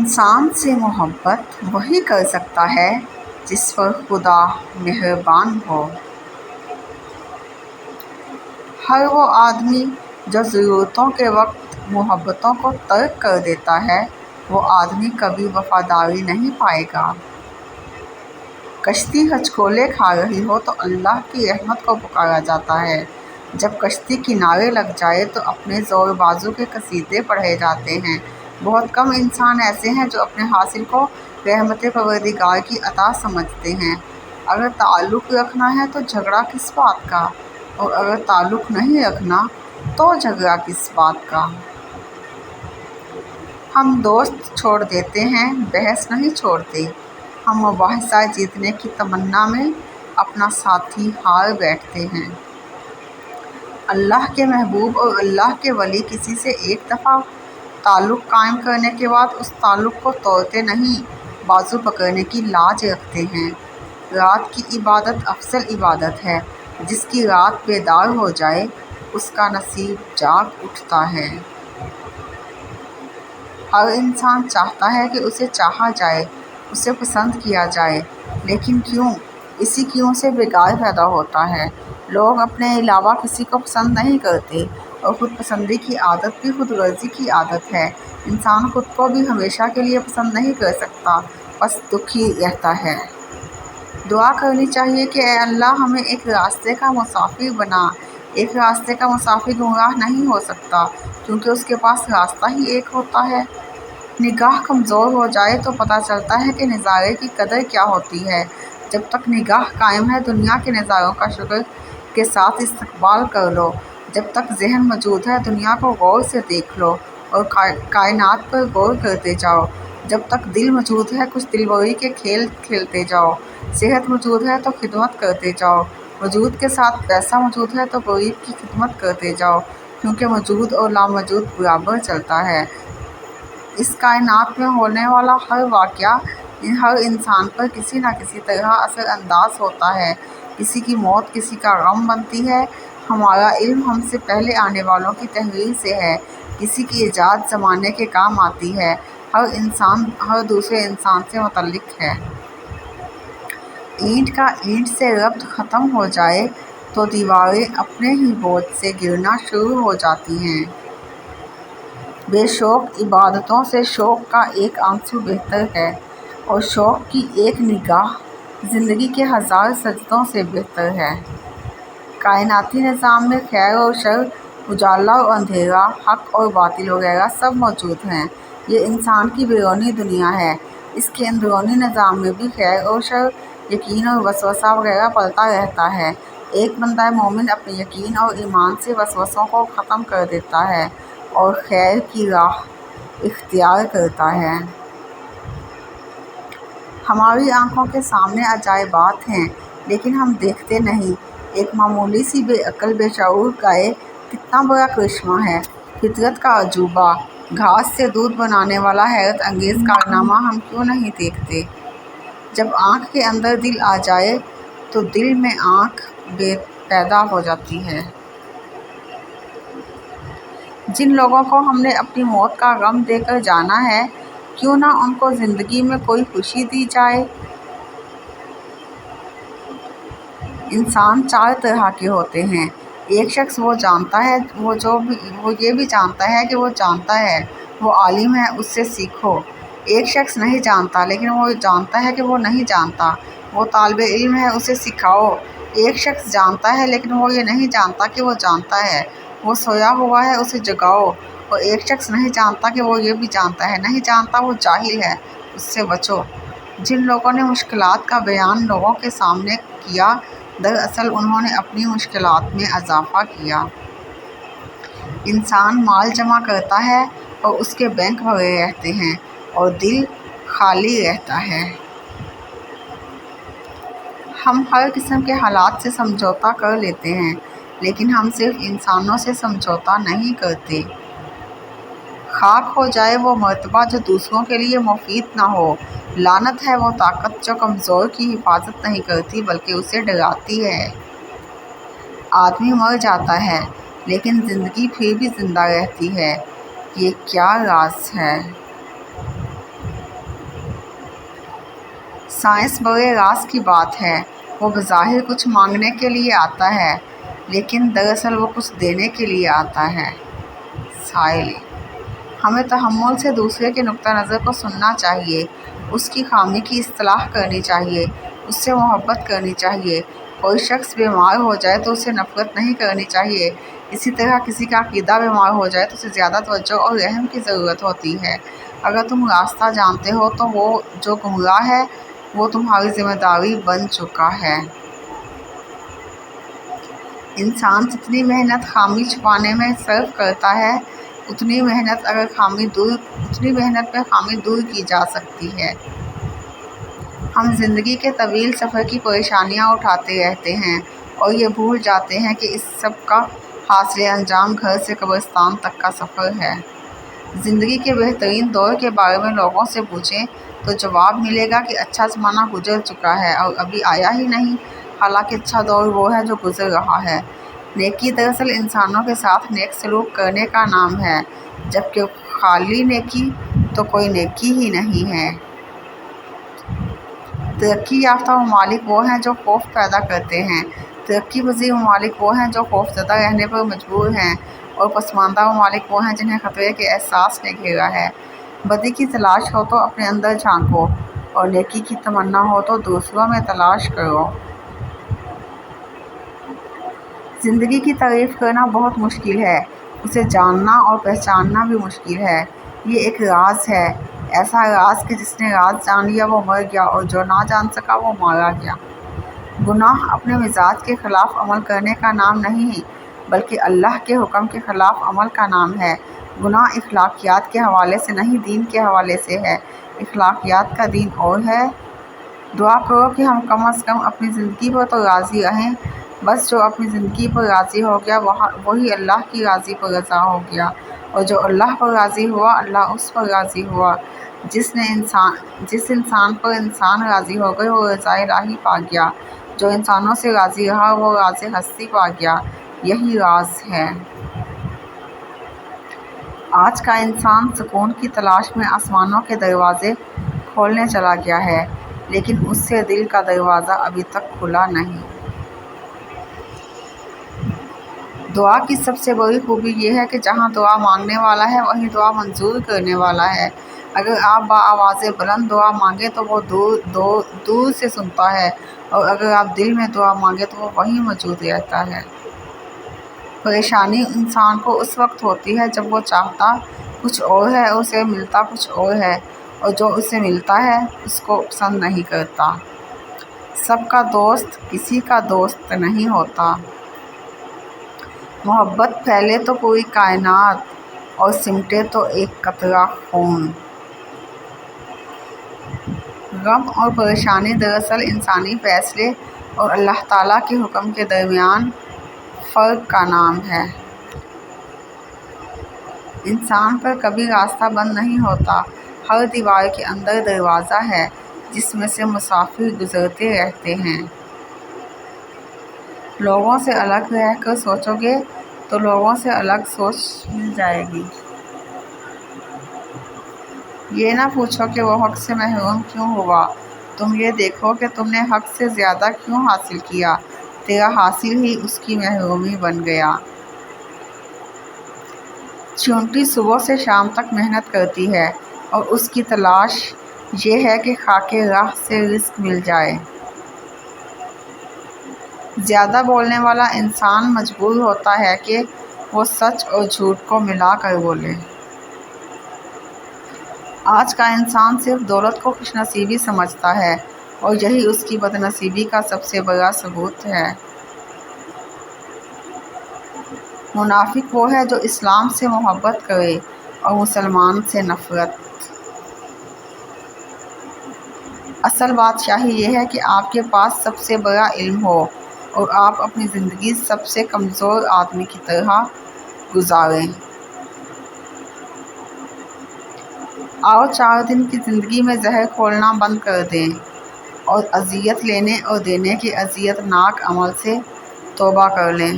انسان سے محبت وہی کر سکتا ہے جس پر خدا مہربان ہو۔ ہر وہ آدمی جو ضرورتوں کے وقت محبتوں کو ترک کر دیتا ہے، وہ آدمی کبھی وفاداری نہیں پائے گا۔ کشتی ہچکولے کھا رہی ہو تو اللہ کی رحمت کو پکارا جاتا ہے، جب کشتی کنارے لگ جائے تو اپنے زور بازو کے قصیدے پڑھے جاتے ہیں۔ بہت کم انسان ایسے ہیں جو اپنے حاصل کو رحمت پروردگار کی عطا سمجھتے ہیں۔ اگر تعلق رکھنا ہے تو جھگڑا کس بات کا، اور اگر تعلق نہیں رکھنا تو جھگڑا کس بات کا۔ ہم دوست چھوڑ دیتے ہیں، بحث نہیں چھوڑتے۔ ہم مباحثہ جیتنے کی تمنا میں اپنا ساتھی ہار بیٹھتے ہیں۔ اللہ کے محبوب اور اللہ کے ولی کسی سے ایک دفعہ تعلق قائم کرنے کے بعد اس تعلق کو توڑتے نہیں، بازو پکڑنے کی لاج رکھتے ہیں۔ رات کی عبادت افضل عبادت ہے۔ جس کی رات بیدار ہو جائے اس کا نصیب جاگ اٹھتا ہے۔ ہر انسان چاہتا ہے کہ اسے چاہا جائے، اسے پسند کیا جائے، لیکن کیوں؟ اسی کیوں سے بگاڑ پیدا ہوتا ہے۔ لوگ اپنے علاوہ کسی کو پسند نہیں کرتے، اور خود پسندی کی عادت بھی خود غرضی کی عادت ہے۔ انسان خود کو بھی ہمیشہ کے لیے پسند نہیں کر سکتا، بس دکھی رہتا ہے۔ دعا کرنی چاہیے کہ اے اللہ ہمیں ایک راستے کا مسافر بنا۔ ایک راستے کا مسافر گمراہ نہیں ہو سکتا، کیونکہ اس کے پاس راستہ ہی ایک ہوتا ہے۔ نگاہ کمزور ہو جائے تو پتہ چلتا ہے کہ نظارے کی قدر کیا ہوتی ہے۔ جب تک نگاہ قائم ہے دنیا کے نظاروں کا شکر کے ساتھ استقبال کر لو۔ جب تک ذہن موجود ہے دنیا کو غور سے دیکھ لو اور کائنات پر غور کرتے جاؤ۔ جب تک دل موجود ہے کچھ دلبری کے کھیل کھیلتے جاؤ۔ صحت موجود ہے تو خدمت کرتے جاؤ۔ وجود کے ساتھ پیسہ موجود ہے تو غریب کی خدمت کرتے جاؤ، کیونکہ موجود اور لاموجود برابر چلتا ہے۔ اس کائنات میں ہونے والا ہر واقعہ ہر انسان پر کسی نہ کسی طرح اثر انداز ہوتا ہے۔ کسی کی موت کسی کا غم بنتی ہے۔ ہمارا علم ہم سے پہلے آنے والوں کی تحریر سے ہے۔ کسی کی ایجاد زمانے کے کام آتی ہے۔ ہر انسان ہر دوسرے انسان سے متعلق ہے۔ اینٹ کا اینٹ سے ربط ختم ہو جائے تو دیواریں اپنے ہی بوجھ سے گرنا شروع ہو جاتی ہیں۔ بے شوق عبادتوں سے شوق کا ایک آنسو بہتر ہے، اور شوق کی ایک نگاہ زندگی کے 1000 سجدوں سے بہتر ہے۔ کائناتی نظام میں خیر اور شر، اجالا اور اندھیرا، حق اور باطل وغیرہ سب موجود ہیں۔ یہ انسان کی بیرونی دنیا ہے۔ اس کے اندرونی نظام میں بھی خیر اور شر، یقین اور وسوسہ وغیرہ پلتا رہتا ہے۔ ایک بندہ مومن اپنے یقین اور ایمان سے وسوسوں کو ختم کر دیتا ہے اور خیر کی راہ اختیار کرتا ہے۔ ہماری آنکھوں کے سامنے عجائبات ہیں، لیکن ہم دیکھتے نہیں۔ ایک معمولی سی بے عقل بے شعور گائے کتنا بڑا کرشمہ ہے۔ فطرت کا عجوبہ، گھاس سے دودھ بنانے والا حیرت انگیز کارنامہ ہم کیوں نہیں دیکھتے؟ جب آنکھ کے اندر دل آ جائے تو دل میں آنکھ پیدا ہو جاتی ہے۔ جن لوگوں کو ہم نے اپنی موت کا غم دے کر جانا ہے، کیوں نہ ان کو زندگی میں کوئی خوشی دی جائے۔ انسان 4 طرح کے ہوتے ہیں۔ ایک شخص وہ جانتا ہے وہ یہ بھی جانتا ہے کہ وہ جانتا ہے، وہ عالم ہے، اس سے سیکھو۔ ایک شخص نہیں جانتا لیکن وہ جانتا ہے کہ وہ نہیں جانتا، وہ طالب علم ہے، اسے سکھاؤ۔ ایک شخص جانتا ہے لیکن وہ یہ نہیں جانتا کہ وہ جانتا ہے، وہ سویا ہوا ہے، اسے جگاؤ۔ اور ایک شخص نہیں جانتا کہ وہ یہ بھی جانتا ہے، نہیں جانتا، وہ جاہل ہے، اس سے بچو۔ جن لوگوں نے مشکلات کا بیان لوگوں کے سامنے کیا، دراصل انہوں نے اپنی مشکلات میں اضافہ کیا۔ انسان مال جمع کرتا ہے اور اس کے بینک بھرے رہتے ہیں، اور دل خالی رہتا ہے۔ ہم ہر قسم کے حالات سے سمجھوتہ کر لیتے ہیں، لیکن ہم صرف انسانوں سے سمجھوتہ نہیں کرتے۔ خاک ہو جائے وہ مرتبہ جو دوسروں کے لیے مفید نہ ہو۔ لعنت ہے وہ طاقت جو کمزور کی حفاظت نہیں کرتی بلکہ اسے ڈراتی ہے۔ آدمی مر جاتا ہے لیکن زندگی پھر بھی زندہ رہتی ہے۔ یہ کیا راز ہے؟ سائنس بڑے راز کی بات ہے۔ وہ بظاہر کچھ مانگنے کے لیے آتا ہے، لیکن دراصل وہ کچھ دینے کے لیے آتا ہے۔ سائل: ہمیں تحمل سے دوسرے کے نقطہ نظر کو سننا چاہیے، اس کی خامی کی اصلاح کرنی چاہیے، اس سے محبت کرنی چاہیے۔ کوئی شخص بیمار ہو جائے تو اسے نفرت نہیں کرنی چاہیے۔ اسی طرح کسی کا عقیدہ بیمار ہو جائے تو اسے زیادہ توجہ اور رحم کی ضرورت ہوتی ہے۔ اگر تم راستہ جانتے ہو تو وہ جو گمراہ ہے وہ تمہاری ذمہ داری بن چکا ہے۔ انسان جتنی محنت خامی چھپانے میں صرف کرتا ہے، اتنی محنت میں خامی دور کی جا سکتی ہے۔ ہم زندگی کے طویل سفر کی پریشانیاں اٹھاتے رہتے ہیں اور یہ بھول جاتے ہیں کہ اس سب کا حاصل انجام گھر سے قبرستان تک کا سفر ہے۔ زندگی کے بہترین دور کے بارے میں لوگوں سے پوچھیں تو جواب ملے گا کہ اچھا زمانہ گزر چکا ہے اور ابھی آیا ہی نہیں، حالانکہ اچھا دور وہ ہے جو گزر رہا ہے۔ نیکی دراصل انسانوں کے ساتھ نیک سلوک کرنے کا نام ہے، جبکہ خالی نیکی تو کوئی نیکی ہی نہیں ہے۔ ترقی یافتہ ممالک وہ ہیں جو خوف پیدا کرتے ہیں، ترقی پذیر ممالک وہ ہیں جو خوفزدہ رہنے پر مجبور ہیں، اور پسماندہ ممالک وہ ہیں جنہیں خطرے کے احساس نے گھیرا ہے۔ بدی کی تلاش ہو تو اپنے اندر جھانکو، اور نیکی کی تمنا ہو تو دوسروں میں تلاش کرو۔ زندگی کی تعریف کرنا بہت مشکل ہے، اسے جاننا اور پہچاننا بھی مشکل ہے۔ یہ ایک راز ہے، ایسا راز کہ جس نے راز جان لیا وہ مر گیا اور جو نہ جان سکا وہ مارا گیا۔ گناہ اپنے مزاج کے خلاف عمل کرنے کا نام نہیں، بلکہ اللہ کے حکم کے خلاف عمل کا نام ہے۔ گناہ اخلاقیات کے حوالے سے نہیں، دین کے حوالے سے ہے۔ اخلاقیات کا دین اور ہے۔ دعا کرو کہ ہم کم از کم اپنی زندگی پر تو راضی رہیں۔ بس جو اپنی زندگی پر راضی ہو گیا وہی اللہ کی راضی پر رضا ہو گیا، اور جو اللہ پر راضی ہوا اللہ اس پر راضی ہوا۔ جس انسان پر انسان راضی ہو گئے وہ رضا الہی پا گیا، جو انسانوں سے راضی رہا وہ راز ہستی پا گیا۔ یہی راز ہے۔ آج کا انسان سکون کی تلاش میں آسمانوں کے دروازے کھولنے چلا گیا ہے، لیکن اس سے دل کا دروازہ ابھی تک کھلا نہیں۔ دعا کی سب سے بڑی خوبی یہ ہے کہ جہاں دعا مانگنے والا ہے وہیں دعا منظور کرنے والا ہے۔ اگر آپ بآواز بلند دعا مانگیں تو وہ دور سے سنتا ہے، اور اگر آپ دل میں دعا مانگیں تو وہ وہیں موجود رہتا ہے۔ پریشانی انسان کو اس وقت ہوتی ہے جب وہ چاہتا کچھ اور ہے اور اسے ملتا کچھ اور ہے، اور جو اسے ملتا ہے اس کو پسند نہیں کرتا۔ سب کا دوست کسی کا دوست نہیں ہوتا۔ محبت پھیلے تو پوری کائنات، اور سمٹے تو ایک قطرہ خون۔ غم اور پریشانی دراصل انسانی فیصلے اور اللہ تعالیٰ کے حکم کے درمیان فرق کا نام ہے۔ انسان پر کبھی راستہ بند نہیں ہوتا، ہر دیوار کے اندر دروازہ ہے جس میں سے مسافر گزرتے رہتے ہیں۔ لوگوں سے الگ رہ کر سوچو گے تو لوگوں سے الگ سوچ مل جائے گی۔ یہ نہ پوچھو کہ وہ حق سے محروم کیوں ہوا، تم یہ دیکھو کہ تم نے حق سے زیادہ کیوں حاصل کیا، تیرا حاصل ہی اس کی محرومی بن گیا۔ چیونٹی صبح سے شام تک محنت کرتی ہے اور اس کی تلاش یہ ہے کہ خاک راہ سے رزق مل جائے۔ زیادہ بولنے والا انسان مجبور ہوتا ہے کہ وہ سچ اور جھوٹ کو ملا کر بولے۔ آج کا انسان صرف دولت کو خوش نصیبی سمجھتا ہے، اور یہی اس کی بد نصیبی کا سب سے بڑا ثبوت ہے۔ منافق وہ ہے جو اسلام سے محبت کرے اور مسلمان سے نفرت۔ اصل بادشاہی یہ ہے کہ آپ کے پاس سب سے بڑا علم ہو اور آپ اپنی زندگی سب سے کمزور آدمی کی طرح گزاریں۔ آؤ 4 دن کی زندگی میں زہر کھولنا بند کر دیں اور اذیت لینے اور دینے کے اذیت ناک عمل سے توبہ کر لیں۔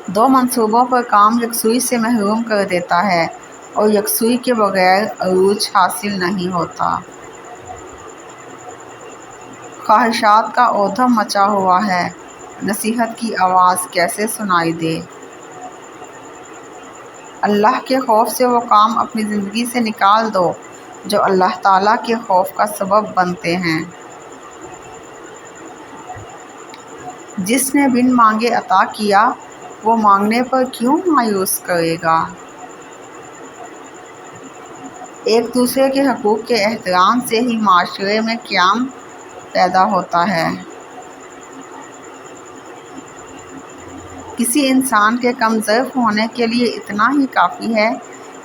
2 منصوبوں پر کام یکسوئی سے محروم کر دیتا ہے، اور یکسوئی کے بغیر عروج حاصل نہیں ہوتا۔ خواہشات کا ادھم مچا ہوا ہے، نصیحت کی آواز کیسے سنائی دے؟ اللہ کے خوف سے وہ کام اپنی زندگی سے نکال دو جو اللہ تعالیٰ کے خوف کا سبب بنتے ہیں۔ جس نے بن مانگے عطا کیا، وہ مانگنے پر کیوں مایوس کرے گا؟ ایک دوسرے کے حقوق کے احترام سے ہی معاشرے میں قیام پیدا ہوتا ہے۔ کسی انسان کے کم ظرف ہونے کے لیے اتنا ہی کافی ہے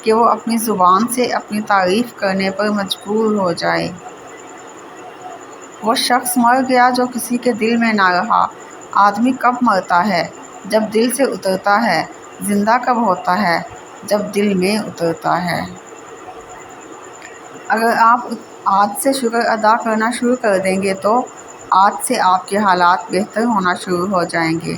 کہ وہ اپنی زبان سے اپنی تعریف کرنے پر مجبور ہو جائے۔ وہ شخص مر گیا جو کسی کے دل میں نہ رہا۔ آدمی کب مرتا ہے؟ جب دل سے اترتا ہے۔ زندہ کب ہوتا ہے؟ جب دل میں اترتا ہے۔ اگر آپ آج سے شکر ادا کرنا شروع کر دیں گے تو آج سے آپ کے حالات بہتر ہونا شروع ہو جائیں گے۔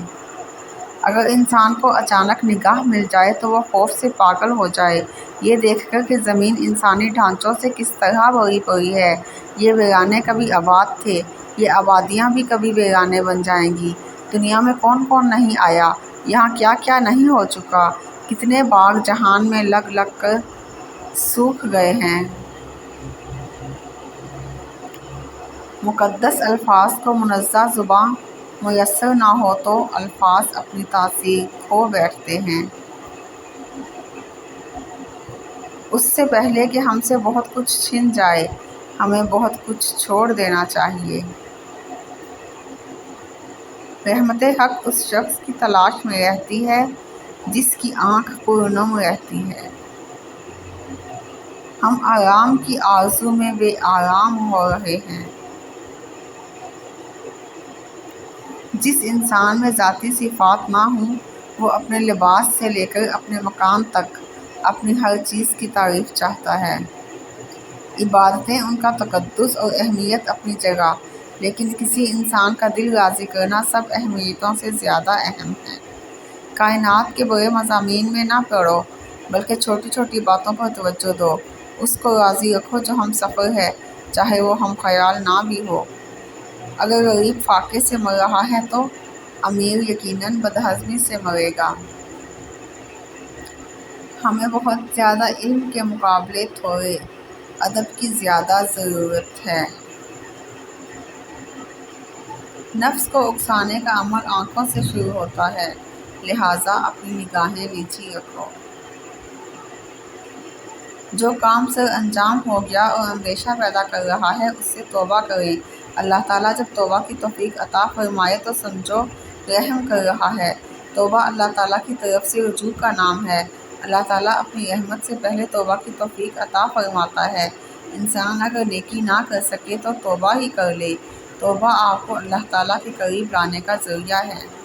اگر انسان کو اچانک نگاہ مل جائے تو وہ خوف سے پاگل ہو جائے، یہ دیکھ کر کہ زمین انسانی ڈھانچوں سے کس طرح بھری پڑی ہے۔ یہ ویرانے کبھی آباد تھے، یہ آبادیاں بھی کبھی ویرانے بن جائیں گی۔ دنیا میں کون کون نہیں آیا، یہاں کیا کیا نہیں ہو چکا، کتنے باغ جہان میں لگ لگ کر سوکھ گئے ہیں۔ مقدس الفاظ کو منزہ زباں میسر نہ ہو تو الفاظ اپنی تاثیر کھو بیٹھتے ہیں۔ اس سے پہلے کہ ہم سے بہت کچھ چھن جائے، ہمیں بہت کچھ چھوڑ دینا چاہیے۔ رحمت حق اس شخص کی تلاش میں رہتی ہے جس کی آنکھ پرنم رہتی ہے۔ ہم آرام کی آرزو میں بے آرام ہو رہے ہیں۔ جس انسان میں ذاتی صفات نہ ہوں، وہ اپنے لباس سے لے کر اپنے مکان تک اپنی ہر چیز کی تعریف چاہتا ہے۔ عبادتیں، ان کا تقدس اور اہمیت اپنی جگہ، لیکن کسی انسان کا دل راضی کرنا سب اہمیتوں سے زیادہ اہم ہے۔ کائنات کے بڑے مضامین میں نہ پڑو، بلکہ چھوٹی چھوٹی باتوں پر توجہ دو۔ اس کو راضی رکھو جو ہم سفر ہے، چاہے وہ ہم خیال نہ بھی ہو۔ اگر غریب فاقے سے مر رہا ہے تو امیر یقیناً بدہضمی سے مرے گا۔ ہمیں بہت زیادہ علم کے مقابلے تھوڑے ادب کی زیادہ ضرورت ہے۔ نفس کو اکسانے کا عمل آنکھوں سے شروع ہوتا ہے، لہٰذا اپنی نگاہیں نیچی رکھو۔ جو کام سر انجام ہو گیا اور اندیشہ پیدا کر رہا ہے، اس سے توبہ کریں۔ اللہ تعالیٰ جب توبہ کی توفیق عطا فرمائے تو سمجھو رحم کر رہا ہے۔ توبہ اللہ تعالیٰ کی طرف سے رجوع کا نام ہے۔ اللہ تعالیٰ اپنی رحمت سے پہلے توبہ کی توفیق عطا فرماتا ہے۔ انسان اگر نیکی نہ کر سکے تو توبہ ہی کر لے۔ توبہ آپ کو اللہ تعالیٰ کے قریب لانے کا ذریعہ ہے۔